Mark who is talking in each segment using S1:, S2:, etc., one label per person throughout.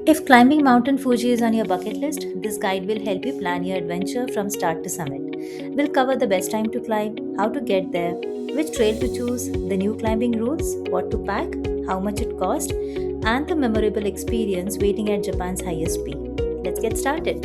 S1: If climbing Mountain Fuji is on your bucket list, this guide will help you plan your adventure from start to summit. We'll cover the best time to climb, how to get there, which trail to choose, the new climbing rules, what to pack, how much it cost, and the memorable experience waiting at Japan's highest peak. Let's get started.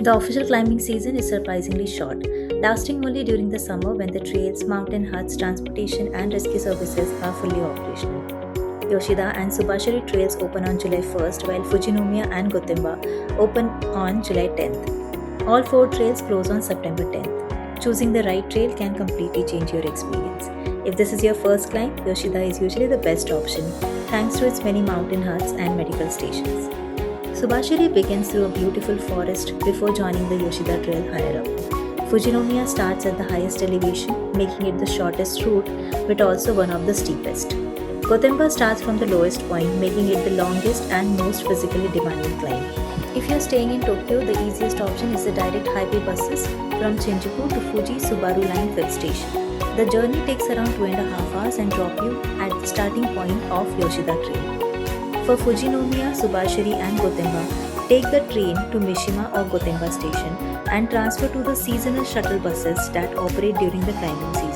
S1: The official climbing season is surprisingly short, lasting only during the summer when the trails, mountain huts, transportation, and rescue services are fully operational. Yoshida and Subashiri trails open on July 1st, while Fujinomiya and Gotemba open on July 10th. All four trails close on September 10th. Choosing the right trail can completely change your experience. If this is your first climb, Yoshida is usually the best option thanks to its many mountain huts and medical stations. Subashiri begins through a beautiful forest before joining the Yoshida trail higher up. Fujinomiya starts at the highest elevation, making it the shortest route but also one of the steepest. Gotemba starts from the lowest point, making it the longest and most physically demanding climb. If you are staying in Tokyo, the easiest option is the direct highway buses from Shinjuku to Fuji Subaru Line 5th station. The journey takes around 2.5 hours and drop you at the starting point of Yoshida trail. For Fujinomiya, Subashiri and Gotemba, take the train to Mishima or Gotemba station and transfer to the seasonal shuttle buses that operate during the climbing season.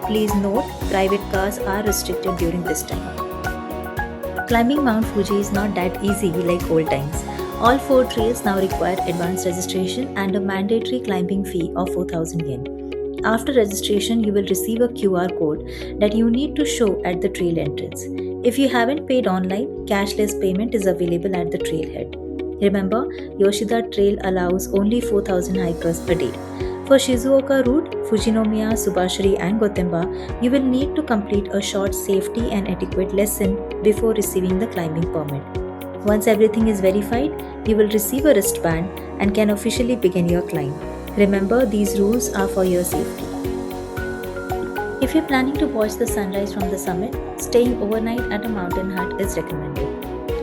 S1: Please note, private cars are restricted during this time. Climbing Mount Fuji is not that easy like old times. All four trails now require advanced registration and a mandatory climbing fee of 4,000 yen. After registration, you will receive a QR code that you need to show at the trail entrance. If you haven't paid online, cashless payment is available at the trailhead. Remember, Yoshida Trail allows only 4,000 hikers a day. For Shizuoka route, Fujinomiya, Subashiri and Gotemba, you will need to complete a short safety and etiquette lesson before receiving the climbing permit. Once everything is verified, you will receive a wristband and can officially begin your climb. Remember, these rules are for your safety. If you're planning to watch the sunrise from the summit, staying overnight at a mountain hut is recommended.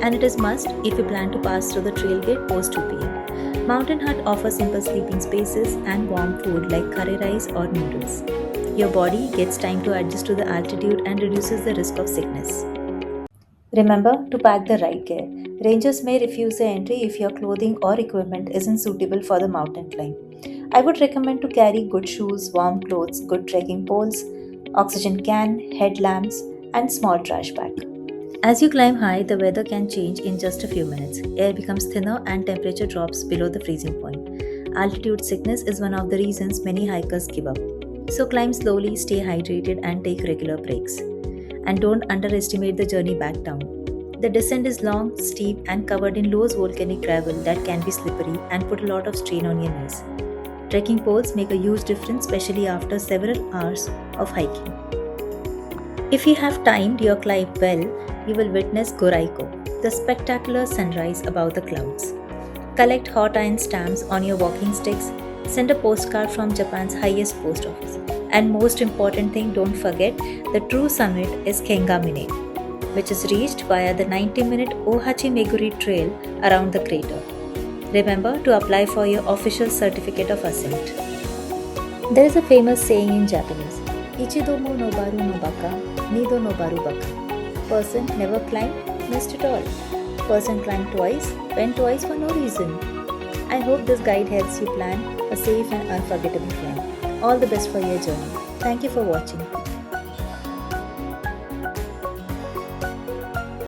S1: And it is must if you plan to pass through the trail gate post 2 pm. Mountain hut offers simple sleeping spaces and warm food like curry rice or noodles. Your body gets time to adjust to the altitude and reduces the risk of sickness. Remember to pack the right gear. Rangers may refuse the entry if your clothing or equipment isn't suitable for the mountain climb. I would recommend to carry good shoes, warm clothes, good trekking poles, oxygen can, headlamps, and small trash bag. As you climb high, the weather can change in just a few minutes. Air becomes thinner and temperature drops below the freezing point. Altitude sickness is one of the reasons many hikers give up. So climb slowly, stay hydrated, and take regular breaks. And don't underestimate the journey back down. The descent is long, steep, and covered in loose volcanic gravel that can be slippery and put a lot of strain on your knees. Trekking poles make a huge difference, especially after several hours of hiking. If you have timed your climb well, you will witness Goraiko, the spectacular sunrise above the clouds. Collect hot iron stamps on your walking sticks, send a postcard from Japan's highest post office. And most important thing, don't forget, the true summit is Kengamine, which is reached via the 90-minute Ohachi Meguri trail around the crater. Remember to apply for your official certificate of ascent. There is a famous saying in Japanese, Ichidomo no baru no baka, nido no baru baka. Person never climbed, missed it all. Person climbed twice, went twice for no reason. I hope this guide helps you plan a safe and unforgettable climb. All the best for your journey. Thank you for watching.